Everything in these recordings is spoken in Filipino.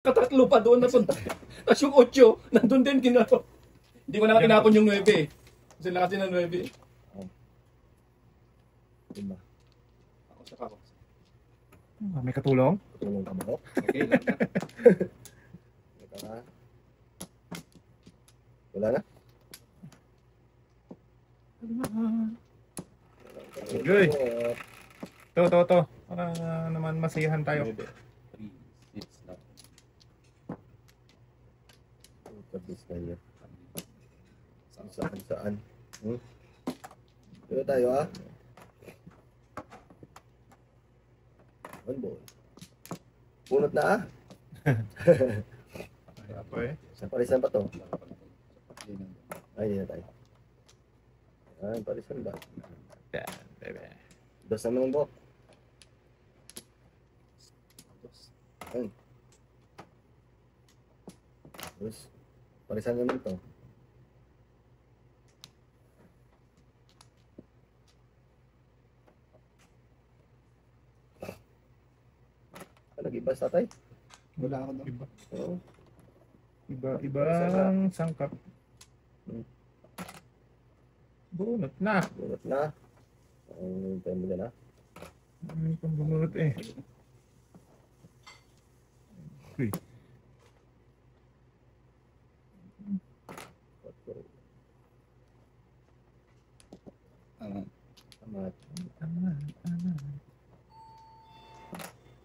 Katatlo pa doon napunta. Tapos yung 8, nandun din kinapon. Hindi ko na tinapon yung 9 eh. Kasi lakas din ng 9 eh. Diba? Ako sa kako. May katulong? Tulong ka ba ako? Okay lang na. Ito na. Wala na? Okay. To. Para naman masiyahan tayo. 9, 3, 6 lang. Kabis na yun. Saan? Dito tayo ha. One ball. Punot na ah. Ako eh. Sa parisan pa to. Ay, na tayo. Ay, parisan ba? Yan, bebe. Dos naman mo. Ay. Dos. Parisan naman to. Nag-iba sa tatay? Wala ako doon. Iba. Oo. Ibang sangkap. Bunot na. Bunot na. Ang tayo mo dyan ha. Ano pang bunot eh. Uy. Tamat.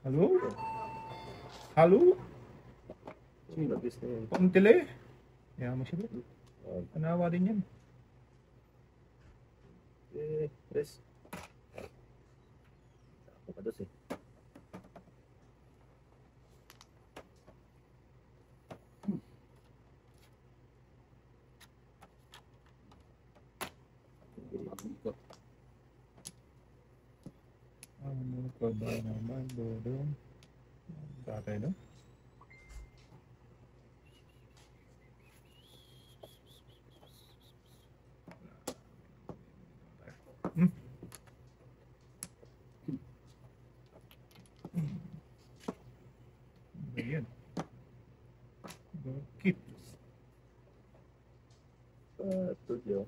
Halo? Halo? Labis na yun. Pantile? Yaman mo siya ba? Oh, Panawa din yan. Chris. Ako pa dos eh. Ano ka ba naman, Dodong? Tatay doon? Ayan. Bakit? Studio.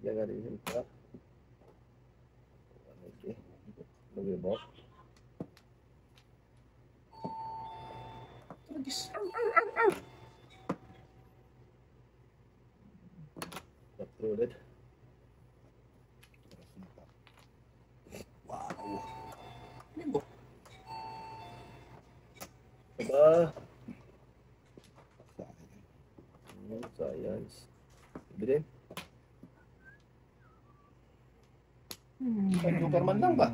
Yan nga rin yung pa. Okay. Mag-ibok. Uploaded. Wow. Limbo. Aba. Science. Ibi din. Superman lang ba?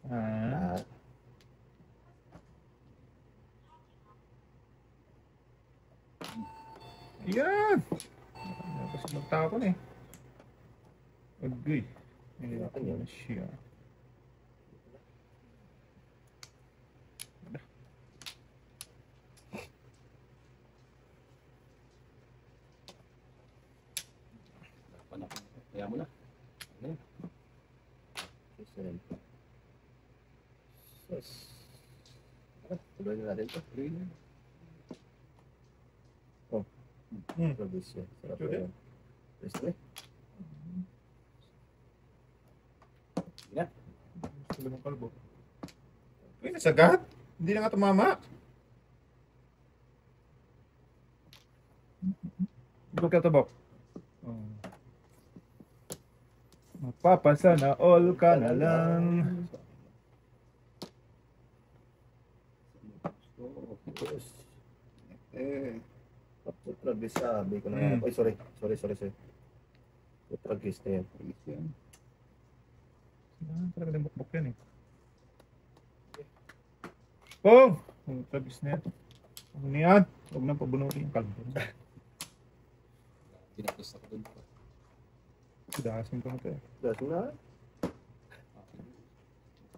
Ah. Yan! Tapos magtapon eh. Agay. Ano yun? Siya. Kaya mo na. Ano yun? Excellent. Sus. Tuloy na natin ito. Tuloy na. Produce yun. Sarap Tuloy. yun. Rest na eh. Sige na. Gusto ng kalbo. Uy, nasagat? Hindi na nga tumama. Ibig ka tabok. Oh. Magpapasana all ka na lang. Yes. Eh, Produce sabi ko na. Ay, sorry. Produce na yan. yan. Talaga din bukbuk yan eh. Pong! Trabis na yan. Ano yan? Huwag nang pabunutin yung kalbo. Pinapos ako dun. Dahasin ko na ito eh. That's na.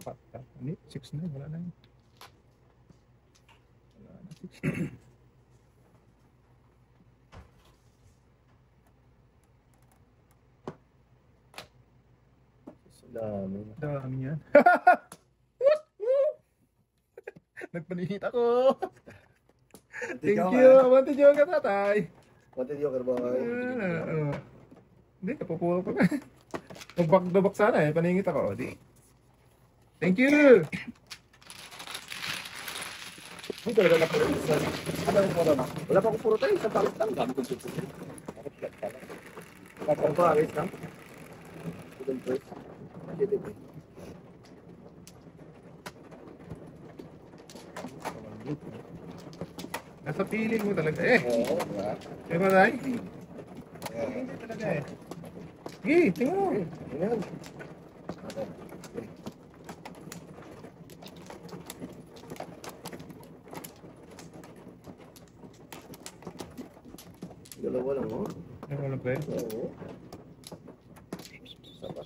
Pata. Hindi, 6 na. Wala na yun. Wala na, 6 na. Dami. Dami yan. Nagpaningit ako. Thank you. Wanted you ka, tatay. Wanted joker boy. Hindi, kapupuro pa na. Magbak sana eh. Paningit ako. Di. Thank you. Hindi talaga na puro. Ano yung puro na? Wala pa akong puro tayo. Isang palit lang. Dami kong puro. Kapag pa, ayos lang. Student first. Dito. Nasa piling mo talaga eh. Oo, diba? Eh, maray? Hindi talaga eh. Sige, tingnan mo. Ayan. Dalawa lang, oh. Ano mo lang ba eh? Oo. Saba.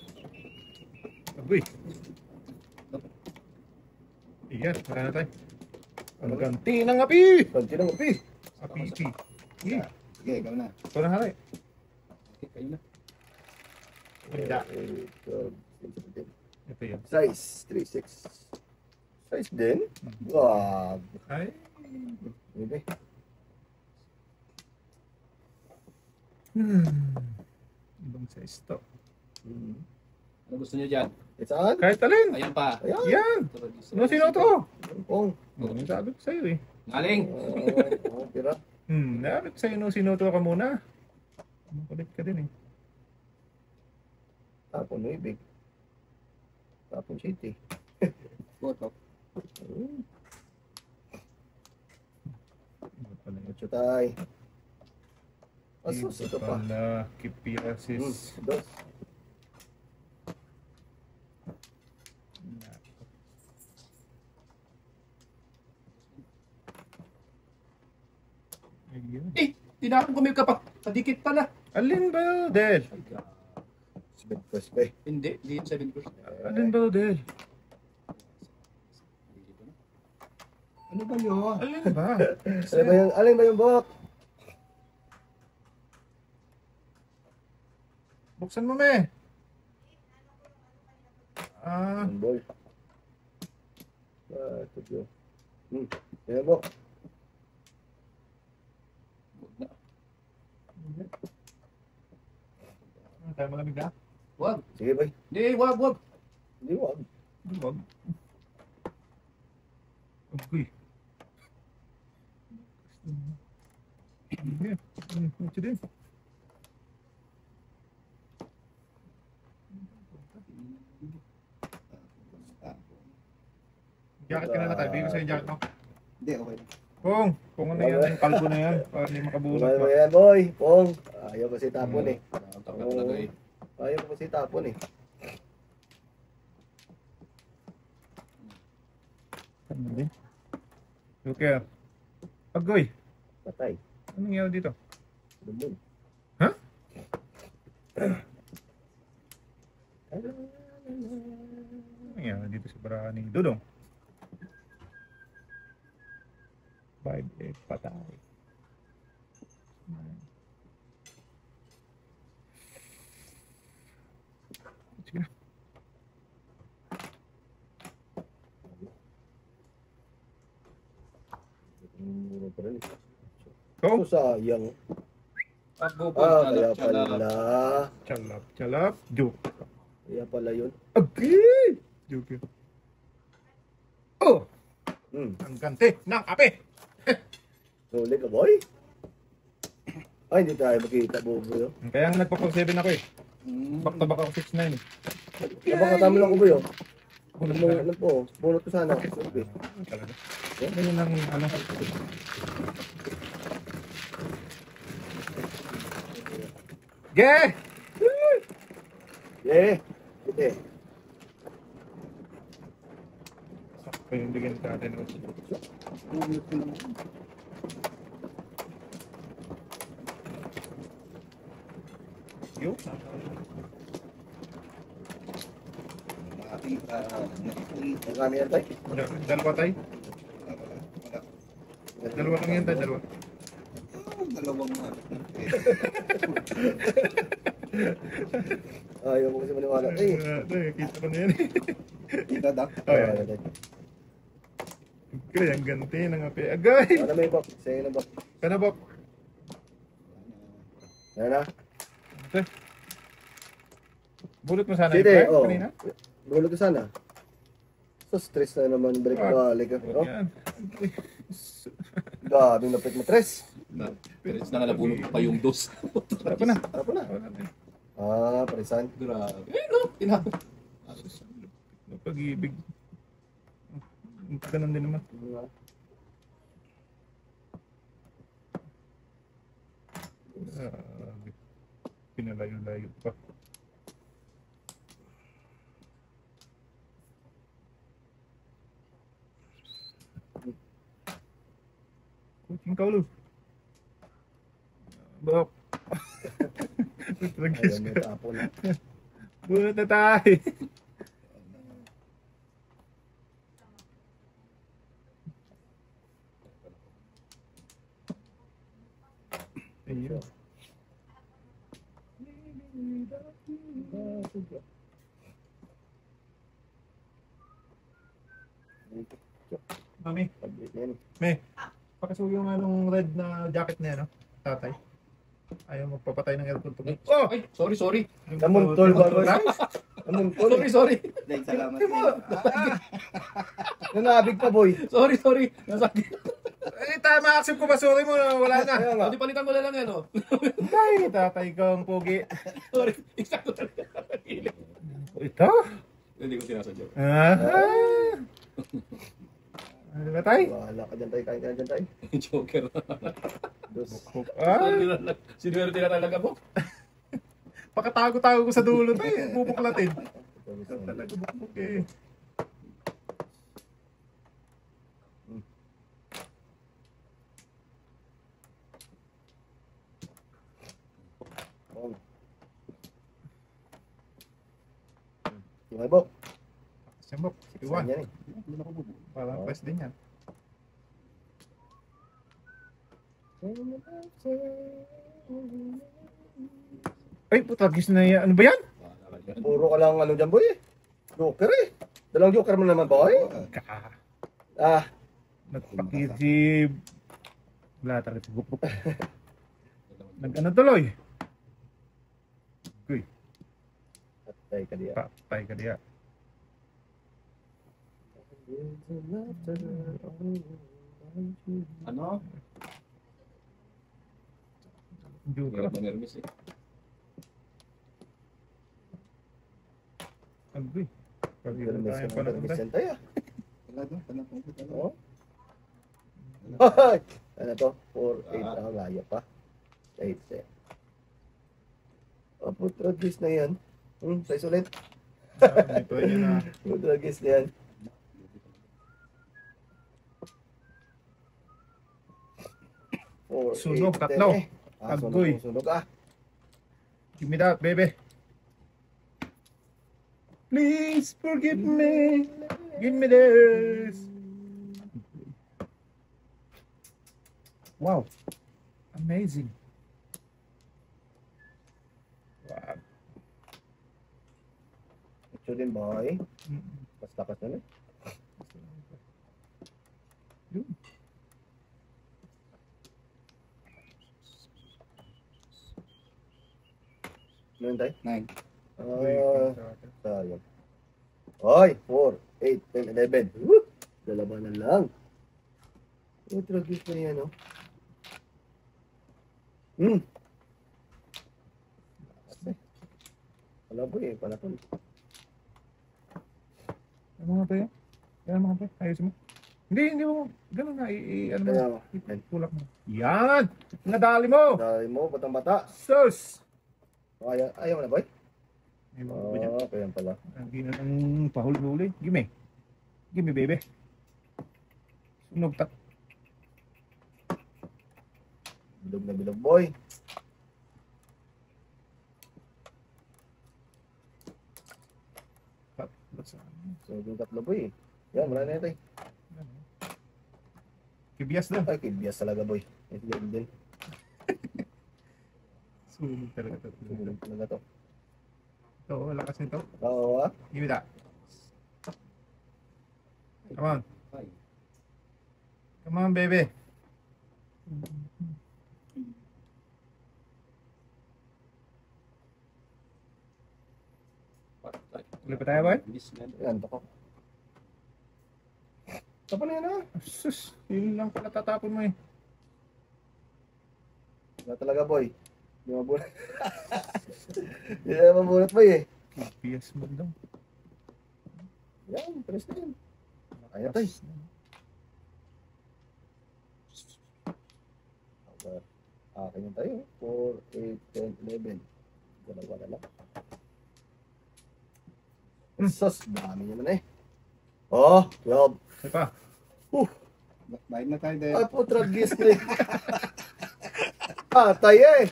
Agoy. Iyan, wala na tayo. Ang ganti ng api! Konti lang, upi. Api. Sige, Sige, ikaw na. ito na haray. Okay, kayo na. Hindi. Ito yun. Size 3.6. Size din? Wow. Ay. Bebe. Ibang size to. Ano gusto niyo dyan? Saan? Kahit alin. Ayan pa. Ayan. Yan. Sino to? Pong. Sabi ko sa'yo eh. Galing. Tira. Sabi ko sa'yo sino to ka muna. Makulit ka din eh. Tapon Nuibig. Tapon City. Boto. Chutay. Asus, ito pa. Pala, Kipiasis. Dos. Ayun. Eh, tinakong kumil ka pa. Kadikit pala. Alin ba, Del? Sped first pa eh. Hindi, hindi yun 7 course. Alin ba, Del? Ano ba yun? Alin ba? Alin ba yung buhok? Buksan mo, me. Ah, Ball. Ito yun. Yan mo. ano tayo malamig na? Wag. Sige boy. Hindi, wag. Hindi wag. Wag. Uy. Ito din. Jacket ka na tayo. Bigyan ko sa'yo yung jacket mo. Hindi, okay. Kung ano yan, yung kalbo na yan. Para hindi makabulot Ano pa. yan boy? Pong. Ayaw kasi tapon eh. Tapos talaga eh. Ayaw kasi tapon eh. Ano din? Okay. Agoy. Patay. Anong nangyari dito? Dumon. Ha? Anong nangyari dito sa barahan ni Dudong? 5-8 patay. Sige na. Go! So sayang. Pagbubol. Kaya pala. Chalap, chalap. Joke. Kaya pala yun. Okay! Joke yun. Oh! Hmm. Ang gante ng ape! Huli ka boy? Ay, hindi tayo makita bubo yun. Kaya nga nagpa-7 ako eh. Back to back ako 6-9 eh. Napakatama lang ko ba yun? Bunot Ano, na. ano po? Bunot ko sana. Sabi. Talaga. Ganyan ang ano. Ge! Yeah. Ito eh. Sakto yung bigyan natin. Yo. Magkano yan tayo? Dalawa tayo. Dalawa lang yan tayo. Dalawa. Dalawang na. Ayaw mo kasi maniwala. Eh. Kita ko na yan eh. Kita dak. Oh, yeah. Kaya ang ganti ng api. Agay! Ano may bok? Sa'yo na bok. Kana ba? Ano na? Okay. Bulot mo sana Sige, yung oh. kanina? Bulog ko sana. So stress na naman. Balik. Oh, Yan. gabing napit mo. Tres. Pero na nga nabunod pa yung dos. Sarap na. Ano na? Wala na. Ah, parisan. Grabe. Eh, no. Tinapon. Pag-ibig. Ganun din naman. Pinalayo-layo pa. Kucing kau lu. Bok. Tragis Ayun, may ka. tapo na. Bunot na tayo. Ayun. Mami, Yan. me, pakasuyo nga nung red na jacket na yan, no? Tatay. Ayaw magpapatay ng aircon to. Oh! Ay, sorry. Namuntol ba, boy? Namuntol. Sorry. Salamat. Nanabig pa, boy. Sorry. Nasakit. Eh, tama, accept ko ba? Sorry mo, wala na. Kaya nga. Hindi palitan ko na lang yan, oh. Ay, tatay kang pogi. Sorry. Exacto talaga. Ito? Hindi ko sinasadya. Ah! Ano ba tayo? Wala ka dyan tayo. Kain ka na dyan tayo. Joker. Dos. Ah! Sinuwerte na talaga po. Pakatago-tago ko sa dulo tayo. Bubuklatin. Talaga bukbuk eh. Oh. Yung ibok. Sambok, Saan iwan. yan eh? Parang press din yan. Ay, putagis na yan. Ano ba yan? Puro ka lang ano dyan, boy. Joker eh. Dalang joker mo naman, boy. Ah, Nagpakit si... Wala talaga si Gupuk. Nag-ano tuloy? Uy, patay ka diya. patay ka diya. Ano? Joker. Hirap na nervous eh. Agoy. Pag-ibig Pero may tayo sinunod pa na ng mission tayo. Wala doon, tanong ko. Oh. Hoy! Ano to? 4-8 na kalaya pa. 8 eh. Oh, putragis na yan. Size ulit. Ito yun na. Putragis na yan. Sunog, tatlo. Agoy. Sunog ah. Give me that, baby. Please forgive me. Give me this. Wow. Amazing. Wow. Ito din boy. Mm. Mas takas na eh. Yun. Meron tayo? 9. Sayang. Hoy! 4, 8, 10, 11. Woo! Dalawa na lang. Putragis na yan oh. Wala boy eh. Panatol. Ano mga tayo? Ano mga tayo? Ayusin mo. Hindi mo. Ganun na. Ano mo? Kaya mo. Tulak mo. Yan! Nadali mo! Dahil mo, batang bata. Sus! Ayaw mo na boy? Ay, mga ba dyan? Kaya pala. Hindi na ng pahuli-huli. Gimme. Gimme, baby. Sunog tak. Bilog na bilog boy. So, yung tatlo boy. Yan, wala na ito eh. Kibiyas daw. Ay, kibiyas talaga boy. Ito din. Sunog talaga ito. Bilog talaga to. Ito, lakas nito. Oo ah. Give me that. Come on. Come on, baby. Tuloy pa tayo, boy? Yan, baka. Tapos na yan ah. Sus, yun lang pala tatapon mo eh. Wala talaga boy. Hindi mabunot. Hindi na mabunot boy eh. PS mo daw. Yan, pares na yun. Kaya tayo. Akin yung tayo. 4, 8, 10, 11. Dalawa na lang. Sus, dami naman eh. Oh, 12. Ay pa. Bayad na tayo dahil. Ay po, tragis na eh. Tayo eh.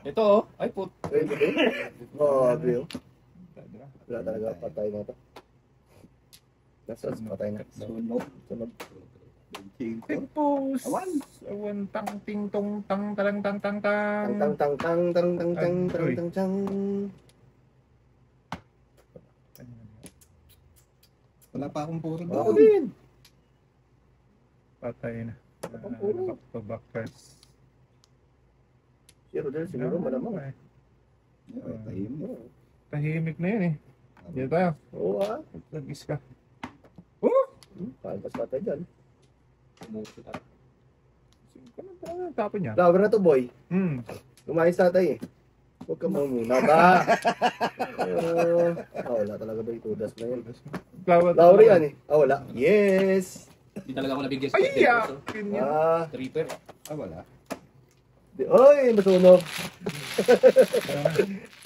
Ito oh. Ay put. Pwede eh. Oh, Bill. Wala talaga, patay na ito. Sus, patay na. Sunog. Sunog. Tipos. Awan. Awan tang ting tong tang talang tang tang tang. Tang tang tang tang tang tang tang tang tang. Wala pa akong puro Ako doon. din. Patay na. puro. Back to back first. Zero din siguro malamang. eh. Tahimik. Tahimik na yun eh. Dito tayo. Oo ah. Lagis ka. Kalpas pa tayo dyan. Tapon niya. Flower na to boy. Lumayas na tayo eh. Huwag ka muna ba? Wala talaga ba ito? Das na yun. Flower yan eh. Wala. Yes! Hindi talaga ako nabigyan sa Ay, pagkakas, yeah! oh. Ganyan. Tripper. Wala. Oy, masunog.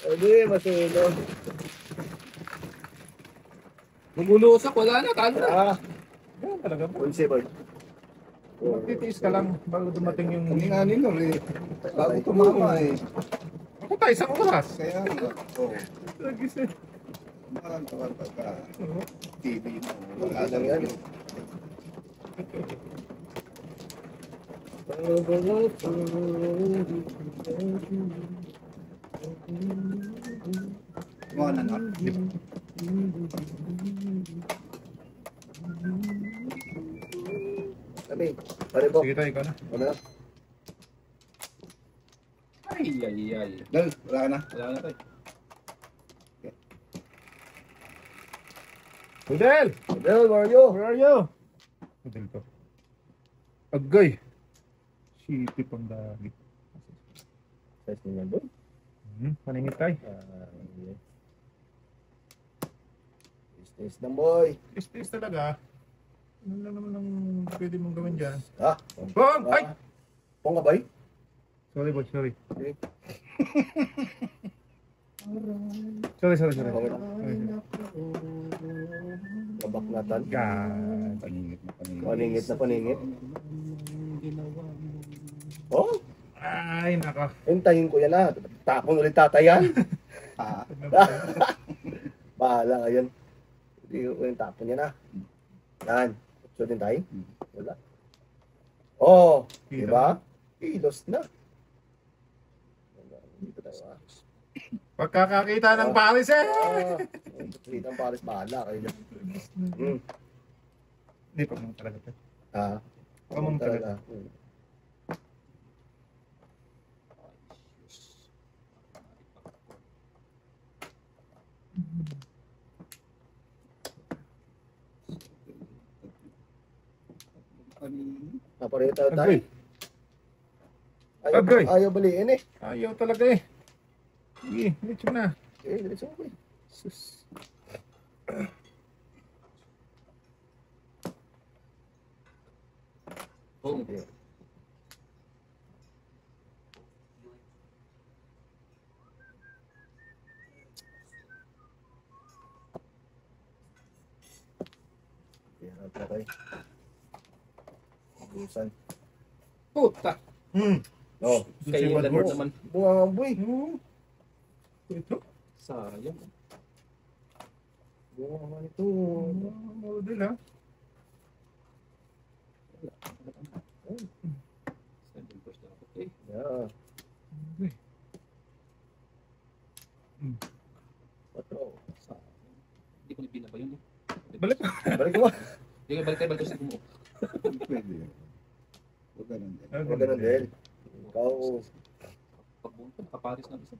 Hindi, masunog. Bumulusak, wala na, talo na. Ganyan talaga po. Unsi boy. Magtitiis ka lang bago dumating yung... Kaninganin nun eh. Bago tumama eh. Ako tayo sa oras. Kaya, oo. Lagis eh. Mahal ka pagka TV mo. Wala Wala lang yan. yan. Mga nanak. Kami. Pare po. Sige tayo, ikaw na. Ano na? Ay, ay, ay. Dal, wala ka na. Wala na tayo. Budel! Well, Mario. Where are you? Budel ko. Agay! Shitty pang dagi. Size niya boy. Maningit tayo. Yeah. Taste ng boy. Is talaga. Ano lang naman ang pwede mong gawin dyan? Pong. Ay! Pong ka boy? Sorry boy, sorry. Okay. Sorry. Okay Labak natan. God. Paningit na paningit. Paningit na paningit. Oh, Ay, naka. hintayin ko yan ah. Tapon ulit tatayan. Ah, Bahala ka yan. Hindi ko yung tapon yan ah. Yan. So din tayo? Wala. Oh, di ba? Kilos na. Dito tayo ah. Pagkakakita ng Paris eh! Dito ang Paris, bahala kayo dyan. Hindi pa mong talaga to. Pamang talaga. paningit. Pareho tayo tayo. Agay. Agay. Ayaw baliin eh. Ayaw talaga eh. Sige, litso na. Diretso ko eh. Sus. Oh. Okay. Hirap na tayo. Busan. Puta. Oh, Kayo Bad lang words. naman. bunga boy. Ito. Sayang. Bunga ito. Model ha. Seven first na ako. Eh, Yeah. Okay. Patro. sayang. Hindi ko na pinaba yun eh. Balik. Balik mo. Sige, balik tayo sa kumuha. Pwede. Huwag ganun din. Huwag ganun din. Ikaw, Pagbunta, nakaparis na isa.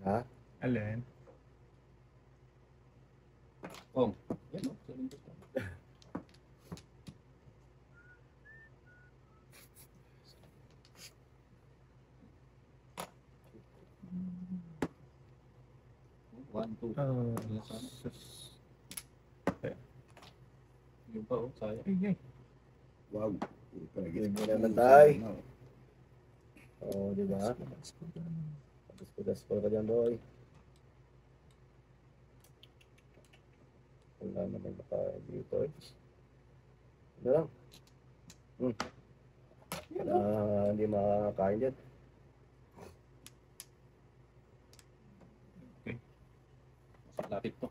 ha? Alin? Oh, yan o. 7%. One, two. Yan sana. Yung pa oh, sayang. Ay. Wow. Hindi mo naman tayo. Oo, di ba? Pagas-pagas ka dyan, boy. Wala naman baka dito eh. Ano lang? Hindi makakain dyan. Lapit to.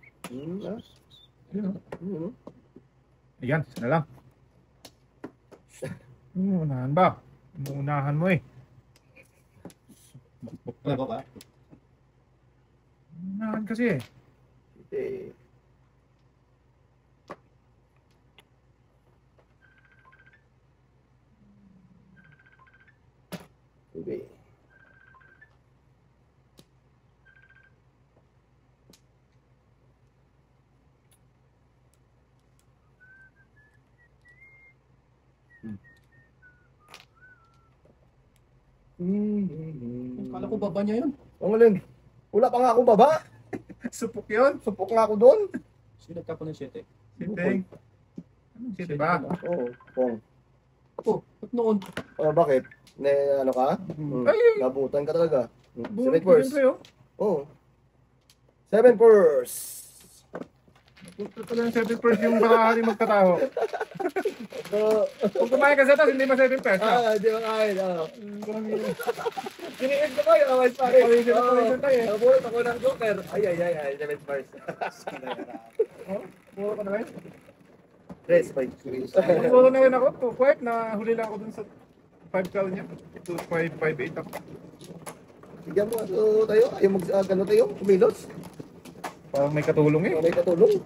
Ayan, isa na lang. Unahan ba? Unahan mo eh. Ano ba? Unahan kasi eh. Hindi. Hindi. Kala ko baba niya yun. Ang alin? Wala pa nga akong baba. Supok yun. Supok nga ako doon. Sino nagtapon ng 7? Siteng. Anong siteng ba? Oo, Pong. Oh, ba't noon? Bakit? Ano ka? Ay, Nabutan ka talaga. buhay 7 purse. siyempre, oh. Oo. 7 purse. Punta pala ng 7 purse yung baka magkataho. Kung kumain ka sa taas, hindi ba 7 purse? Di ba kain? Kiniin ko kayo, awal pare. Pawisan tayo eh. Nabulot ako ng joker. Ay, 7 purse. Puro ka na rin. Rest, bye. Puro na rin ako. 2-5 na huli lang ako dun sa 5 call niya. 2-5-5-8 ako. Bigyan mo ito tayo. Ayaw mag-gano tayo. Kumilos. Parang may katulong eh. May katulong.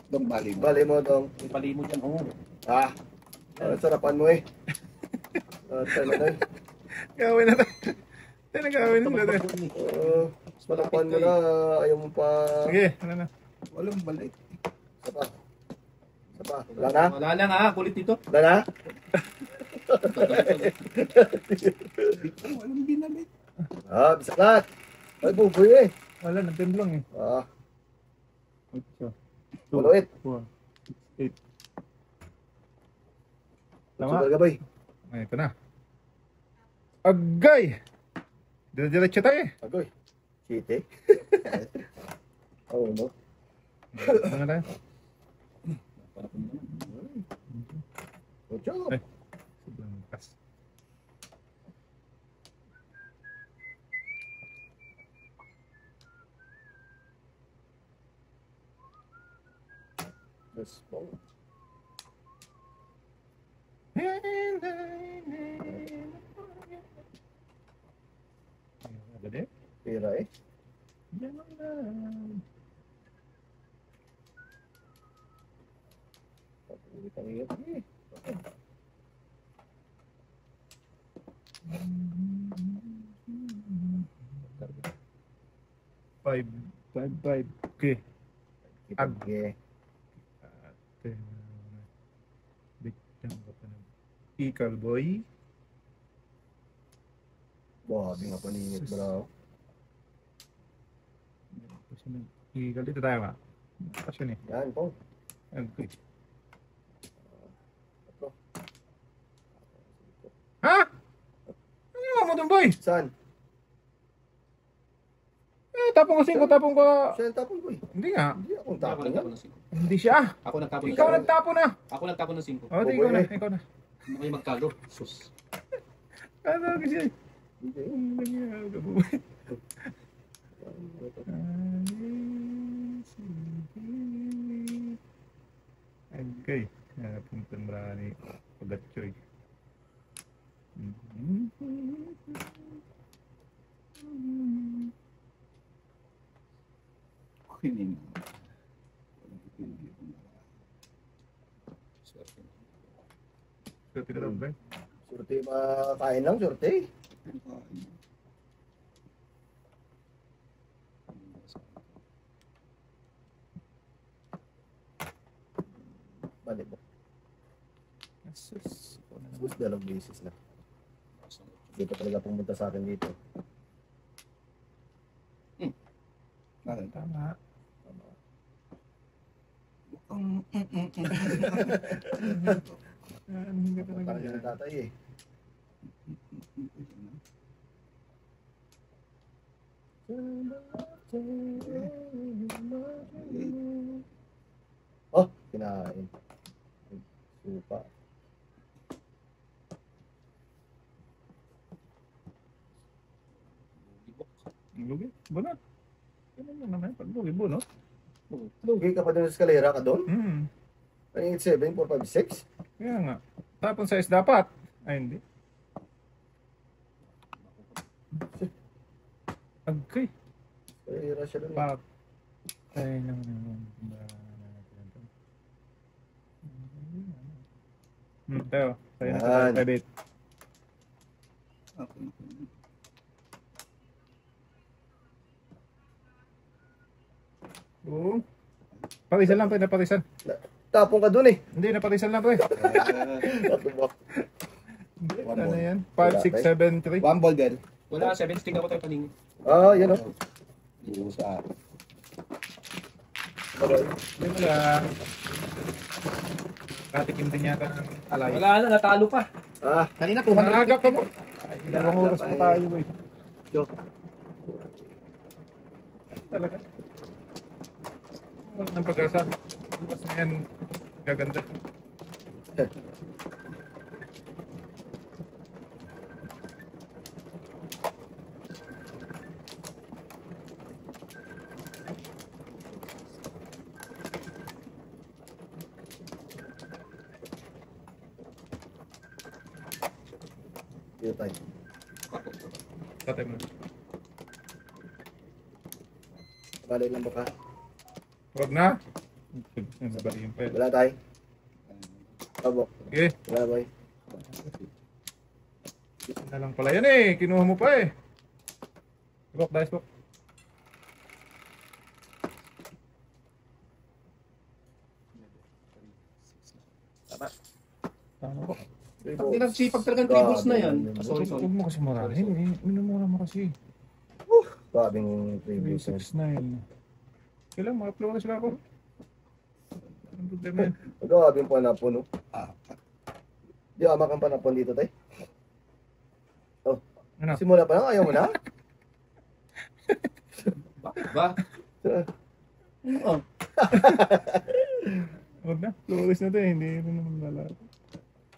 Dong bali mo. Bali mo dong. Yung pali mo dyan, oh. Sarapan mo eh. Tama na eh. Gawin na tayo. Gawin na tayo. Sarapan mo na. Ayaw mo pa. Sige, ano na. Walang balik. Sapa. Wala na? Wala lang ah, kulit dito. Wala na? Walang binalik. Bisaklat. Ay, buboy eh. Wala, nagtemblong eh. 8. 2, Ulit. 4, 8. Tama. Tama. Gabay. Ay, ito na. Agay! Diretso tayo eh. Agoy. Chite. Oo, no? Ano tayo? Good job. Ay. Sobrang lakas. Yes, po. Ada deh. Pira eh. Jangan. Kita lihat nih. Five. Oke. Kita ge. Ikal boy. Wah, di nga paningit bro. Ikal dito tayo ba? Kasi ni. Yan po. Okay. Ha? Ano mo dun boy? Saan? Tapong ko 5, tapong ko. Saan tapon ko eh? Hindi nga. Hindi akong Ako tapon yan. nagtapon ng 5. Hindi siya. Ako nagtapon ng Ikaw 5. nagtapon na. Ako nagtapon ng 5. Oh, di, ikaw na. Ikaw na. Ano kayo magkalo? Sus. Ano kasi? Hindi. Okay. Punta marami. Pagatchoy. Surti ka daw, Bray. Surte, makain lang, surte. Balik mo. Asus. Mas dalawang beses na. Hindi ka talaga pumunta sa akin dito. Tama. Hindi ka talaga. Parang yung tatay eh. Oh, kinain. Supa. Lugi. Bunot. Ano mo naman? Pag-lugi, bunot. Lugi ka pa doon sa eskalera ka doon? Hmm. 987, 456. Kaya nga. Tapon size dapat. Ay, hindi. Okay. Eskalera siya doon. Pak. Ay, naman naman. Tayo. Tayo na Yan. tayo. Private. Oo. Patisan lang, pre. Napatisan. Tapong ka doon eh. Hindi, napatisan lang, pre. Natubak. Hindi, One ano ball. yan? 5, 6, 7, 3. One ball din. Wala, 7 stick ako tayo paningin. Ah, yan oh. Sa Hindi mo lang. Katikim din yata ng alay. Wala na, natalo pa. Ah, kanina Nanagap ka mo. Dalawang oras pa tayo, eh. joke. Talaga. Wala ng pag-asa. Bukas na yan. Gaganda. Dito tayo. Tatay mo. Balay lang baka. Huwag na. Nabalihin pa yun. Wala tayo. Tabok. Okay. Wala boy. Isa na lang pala yan eh. Kinuha mo pa eh. Bok, dice bok. Tama bok. Pag nagsipag talagang tribbles na yan. Sorry, Huwag sorry. mo kasi murahin eh. Minumura mo kasi. Sabing previous. 369. Kailan mga upload na sila ako. Anong problema yan? Grabe yung panapon no. Ah. Di ama kang panapon dito tay. Ano? Simula pa lang ayaw mo na. Bakit ba? Oo. Huwag na. Flawless na to eh. Hindi rin naman lalaro.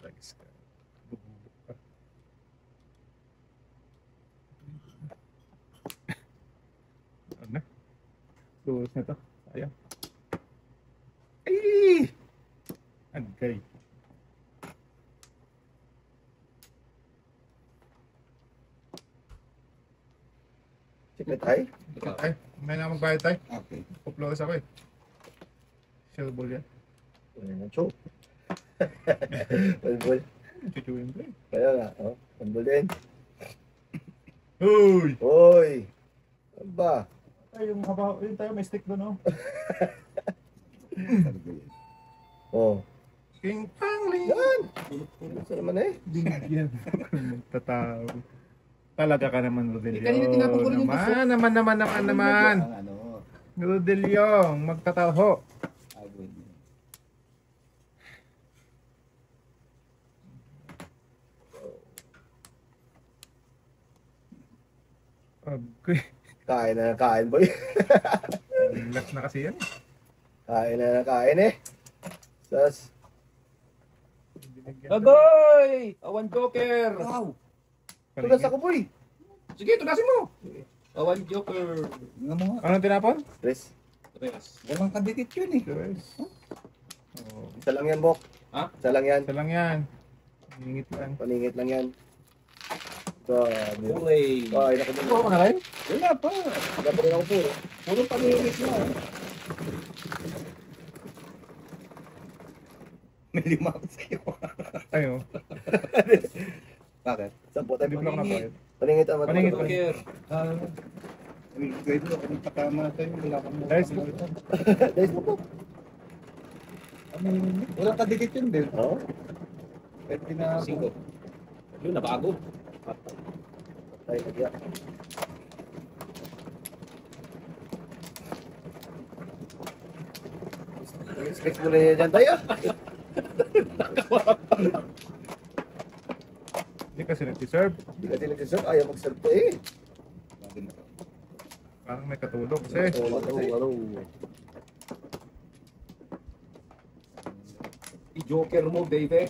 Thanks ka. Bububok ka. Huwag na. Flawless na to. Sayang. Ay! Agay. Secret ay. Ay, may na magbayad tayo. Okay. Flawless ako eh. Shell ball yan. Ano choke. Bulbul. Chuchuin ko eh. Kaya nga, oh. Bulbul din. Uy! Hoy. Ano ba? Ay, yung haba, yun tayo, may stick doon, oh. Talaga yan. Oh. King Pangling! Yan. Gusto naman eh. Binigyan ako ng tataw. Talaga ka naman, Rodelio. Kanina tinapon ko rin yung gusto. Naman. Ang ano, Rodelio, magtataho. agawin mo. Okay. Kain na kain boy. Relax na kasi yan. Kain na kain eh. Sas. Binigyan. Agoy! Awan Joker! Wow! Tulas ako boy. Sige, tunasin mo! Awan Joker! Nga mga, Anong tinapon? Tres. Tres. walang kadikit yun eh. Tres. Oh, Isa lang yan, Bok. Ha? Isa lang yan. isa lang yan. Hingit lang. Paningit lang yan. Grabe. Hooray! Kain ako Ito dun. ako na rin? Wala pa. Wala pa rin ako puro. Puro paningit na. May lima ako sa'yo. Tayo. Bakit? Sampo tayo. Hindi block na point. Paningit ang Paningit. Joker. Guide mo, kung patama tayo, wala kang mo. Guys, Guys mo po. Wala kadikit yun din. Oo. Pwede na 5. Yun, nabago. Tayo kaya. Expect mo na yan dyan tayo. hindi kasi nag-deserve. Hindi ka din nag-serve. Ayaw mag-serve to eh. Parang may katulog kasi. Oo. I-Joker mo, baby.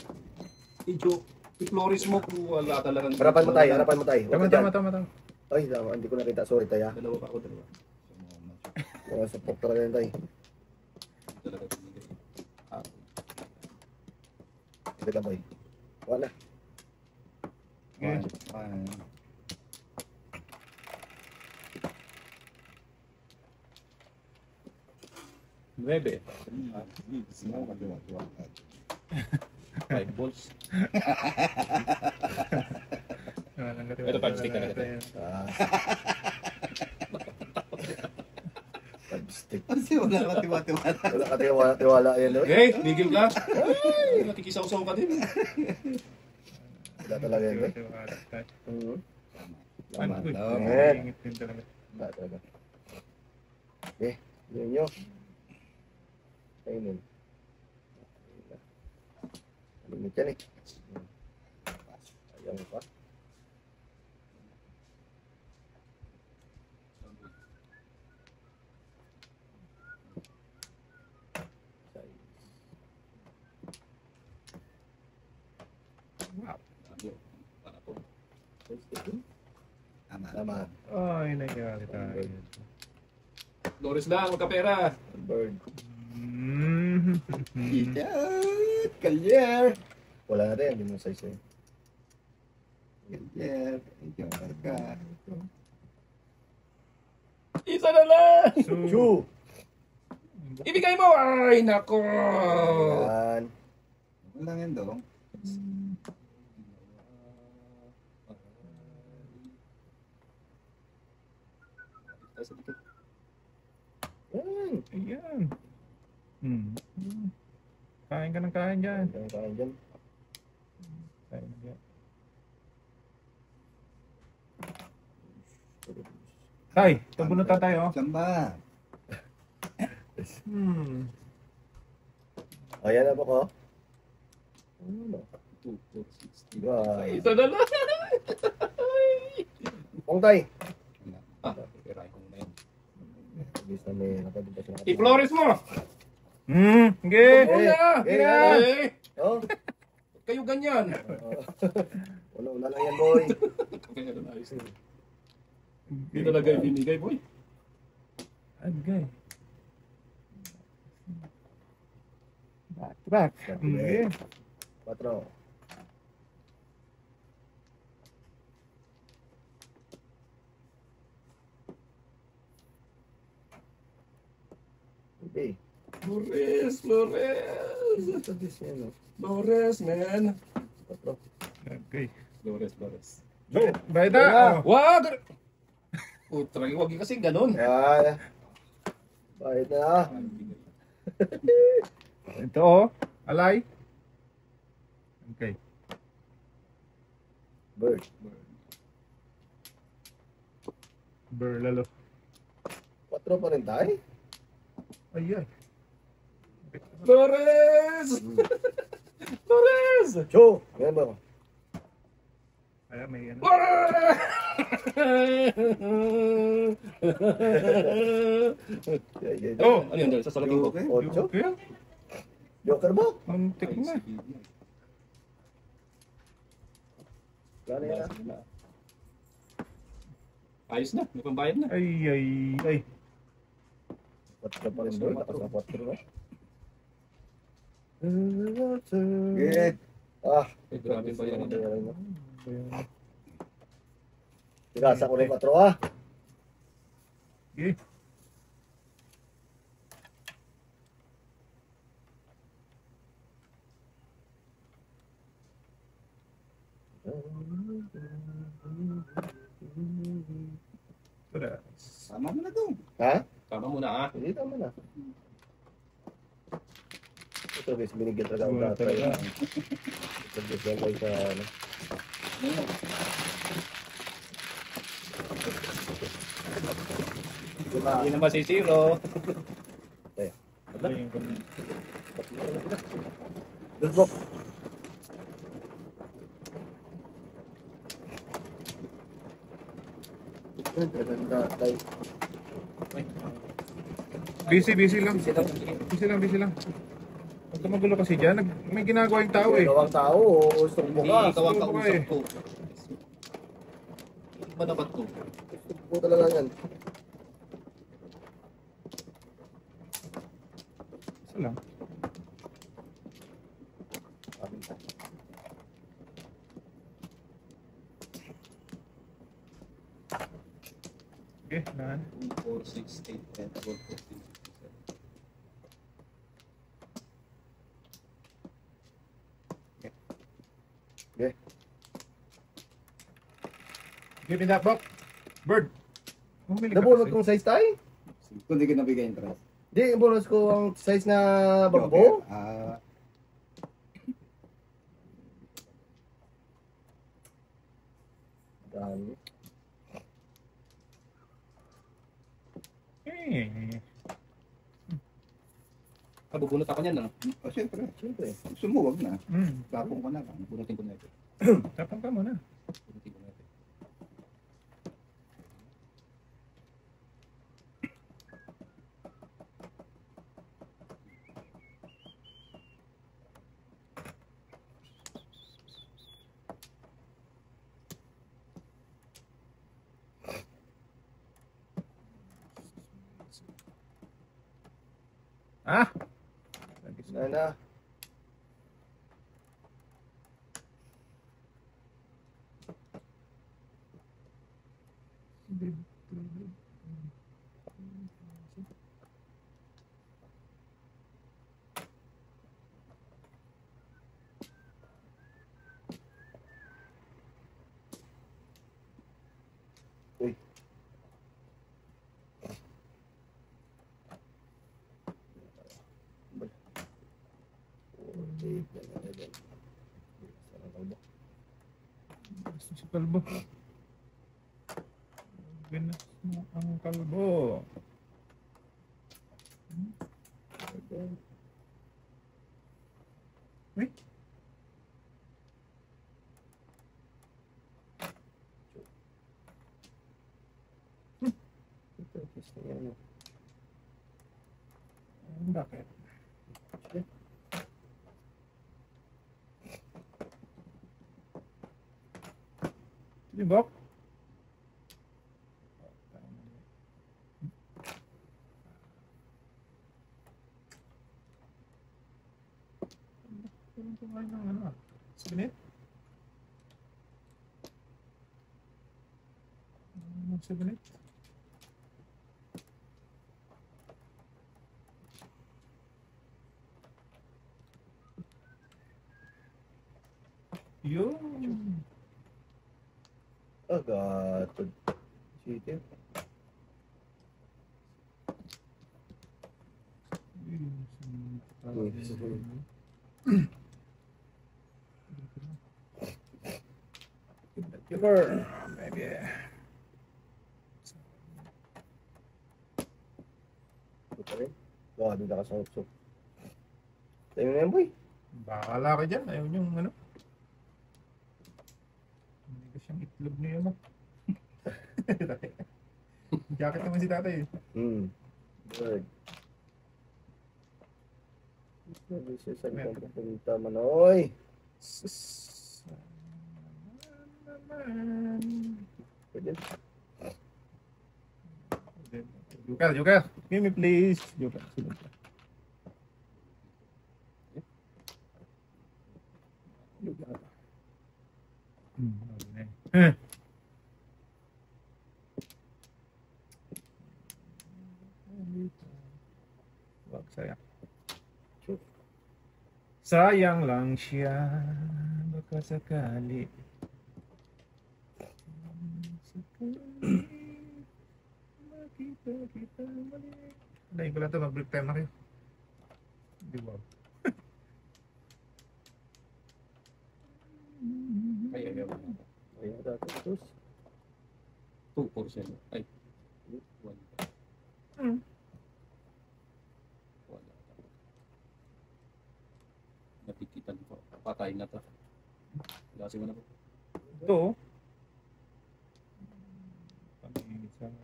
I-Flores mo kung wala talagang... Harapan mo tayo. Harapan mo tayo. Tama. Ay, tama. Hindi ko nakita. Sorry tayo. Dalawa pa ako, dalawa. Mga support talaga yan tayo. Talaga binigay. Sige lang boy. Wala. Nuebe. 5 balls. Ito, five stick talaga tayo. Stick. Kasi wala ka tiwa-tiwala. Wala ka tiwala yan. No? Hey, bigil ka. Ay, nakikisaw-saw ka din. Wala talaga yan. Eh. Ano Laman. ko? Eh. Ingit din talaga. Wala talaga. Okay. Yun nyo. Kainin. Limit yan eh. Ayaw mo pa. Wow. Para po. Tama. Ay, nangyari tayo. Flores lang, magkapera. Bird. Idiot! Kalyer! Wala na rin. Hindi mo size eh. Kalyer! Idiot ka. Isa na lang! Chew! Ibigay mo! Ay, nako! Yan. Wala yan daw. Yan. Ayan. Kain ka ng kain dyan. Yan kain dyan. Kain dyan. Tay, tubunutan tayo. Samba! Ayan na po ko. Ano? 2, 4, 6, Diba? Isa na lang! Pongtay. Pera ko na yun. Bis na may nakadibas na. I-Flores mo! Sige. Una! Eh, Eh! Oh. Kayo ganyan! Una lang yan, boy. Kaya na ayos na. Hindi talaga ibinigay, boy. Agay. Back to back. Sige. 4. Okay. Flores! Flores! Ito this yan, no? Flores, man! 4. Okay. Flores. Bayad na. Oh. Wag! Putrang, wag kasi ganun. Yan. Bayad na. Ito oh. Alay. Okay. Bird. Berlalo. 4 pa rin tayo. Ayan. Flores! Flores! Cho! Ganyan ba? Ayan, may ano. Oh, ano yun? Sa salamin ko. Okay. 8. Okay. Joker ba? Muntik na. Gano'n yan na. Ayos na, may pambayad na. Ay. 4 pa rin, boy. Lakas na 4 na. Okay. Ah. Eh, grabe ba yan? Tigasa ko na yung 4 ah. Okay. Sama mo na to. Ha? Tama muna ah. Hindi tama na. Ito guys, binigyan talaga ako Wala data. talaga. Ito guys, yan lang sa ano. Hindi na masisiro. Let's go. Ganda tayo. Busy lang. Busy lang. Huwag ka magulo kasi dyan. May ginagawa yung tao eh. Gawang tao o gusto mo Hindi ka? ikaw ang Gusto ko kausap eh. ko. Ano ba dapat to? Gusto mo talaga yan. Isa lang. Okay, nahan. 2, 4, 6, 8, 10, 12, 14, 15, 16, 17. Give me that box. Bird. Bumili ka Nabunod kasi. kong size tayo? Kung di ka nabigay interest. Hindi, bonus ko ang size na bangko. Ah, Dami. Eh. Bubunot ako niyan, no? siyempre. Siyempre. Gusto mo, wag na. Mm. Tapong ka na lang. Bunutin ko na ito. Tapang ka muna. Bunutin ko na ito. Ah! Sana. Uy. Gusto si kalbo. Binas mo ang kalbo. Wait. Bakit? Di ba? Walang kumain ng ano ah. Sabinit? Sabinit? Yun. Agad. City. Killer. Maybe. Ito rin. Baka din nakasangop-sop. Tayo na yan, boy. Bakala ka dyan. Ayaw niyong ano. Hindi ko siyang itlog niyo yun. Jacket naman si tatay. Good. Sabi siya sa ibang pupunta, Manoy. Sus. Naman. Pwede. Joker. Give me please. Joker. Sunod ka. Wag sayang. Sayang lang siya. Baka sakali. Makita kita mali. Dahil ko lang ito, mag-break time na kayo. Di ba? Ay, ayaw. Ayun, tapos. 2%. Ay. 1. Hmm. Wala. Napikitan ko. Patay na to. Lasi mo na po. Ito. Pangingit sana.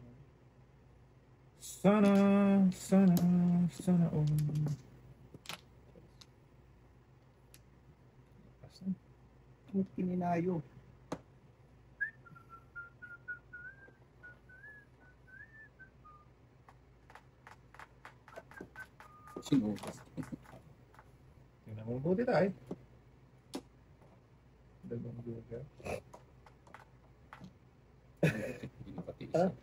Sana all. Pininayo. Sinugas. Tingnan mo buti tayo. Dalawang duga. Hindi na pati Ha? isa.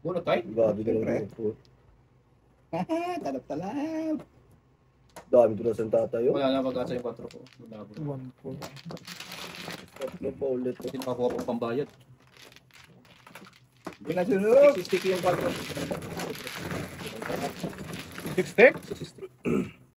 Bunot tayo? Grabe ka naman po. Talap-talap. Dami tulas ang tatayo. Wala na pag-asa yung 4 ko. Wala po. 1-4. Tatlo pa ulit. Kasi nakakuha po pambayad. Pinasunod. 60 yung 4. 6 stick? 60.